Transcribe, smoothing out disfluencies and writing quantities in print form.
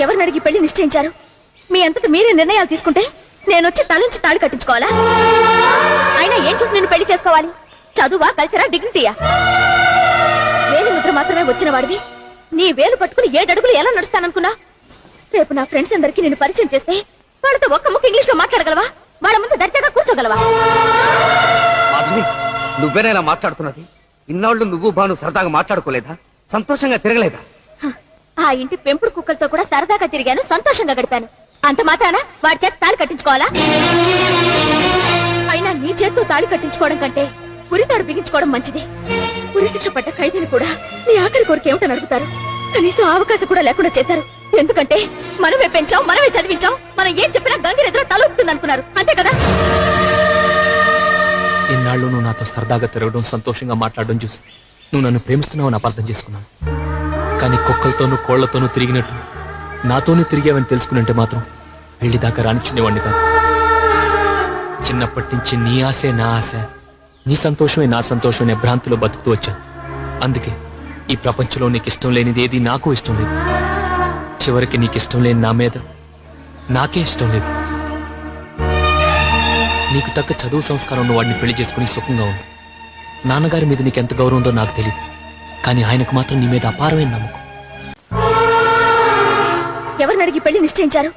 ఎవరిని అడిగి పెళ్లి నిశ్చయించారు? మీ అంతటి మీరే నిర్ణయాలు తీసుకుంటే నేనొచ్చి తలంచి తాళి కట్టించుకోవాలా? అయినా ఏం చూసి నేను పెళ్లి చేసుకోవాలి? చదువా, కల్చరా, డిగ్నిటీయా? వేలు ముద్ర మాత్రమే వచ్చిన వాడివి నీ వేలు పట్టుకుని 7 అడుగులు ఎలా నడుస్తాననుకున్నా? రేపు నా ఫ్రెండ్స్ అందరికీ నేను పరిచయం చేస్తే వాళ్ళతో ఒక్క ముక్క ఇంగ్లీష్ లో మాట్లాడగలవా? వాళ్ళ ముందు దర్జాగా కూర్చోగలవా? నువ్వేనా మాట్లాడుతున్నది? ఇన్నాళ్ళు నువ్వు బాను సరదాగా మాట్లాడుకోలేదా? సంతోషంగా తిరగలేదా? ఆ ఇంటి పెంపుడు కుక్కలతో కూడా సరదాగా తిరిగాను, సంతోషంగా గడిపాను. అంత మాత్రాన వాడి చేత తాళి కట్టించుకోవాలా? అయినా నీ చేత్తో తాళి కట్టించుకోవడం కంటే ఉరితాడు బిగించుకోవడం మంచిది. ఉరి శిక్ష పడ్డ ఖైదీని కూడా నీ ఆఖరి కోరిక ఏమిటని అడుగుతారు. కనీసం అవకాశం కూడా లేకుండా చేశారు. ఎందుకంటే మనమే పెంచాం, మనమే చదివించాం. మనం ఏం చెప్పినా గంగిరెద్దులో తలొస్తుంది అనుకున్నారు, అంతే కదా? ఇన్నాళ్ళు నువ్వు నాతో సరదాగా తిరగడం, సంతోషంగా మాట్లాడడం చూసి నువ్వు నన్ను ప్రేమిస్తున్నావని అపార్థం చేసుకున్నాను. కానీ కుక్కలతోనూ కోళ్లతోనూ తిరిగినట్టు నాతోనే తిరిగావని తెలుసుకున్నంటే మాత్రం పెళ్లి దాకా రానిచ్చునేవాడిని కాదు. చిన్నప్పటి నుంచి నీ ఆశే నా ఆశ, నీ సంతోషమే నా సంతోషం అనే భ్రాంతిలో బతుకుతూ వచ్చాను. అందుకే ఈ ప్రపంచంలో నీకు ఇష్టం లేనిది ఏది నాకు ఇష్టం లేదు. చివరికి నీకు ఇష్టం లేని నా మీద నాకే ఇష్టం లేదు. నీకు తగ్గ చదువు సంస్కారం ఉన్న వాడిని పెళ్లి చేసుకుని సుఖంగా ఉండు. నాన్నగారి మీద నీకెంత గౌరవం ఉందో నాకు తెలియదు, కానీ ఆయనకు మాత్రం నీ మీద అపారమైన నమ్మకం. ఎవరిని అడిగి పెళ్లి నిశ్చయించారు?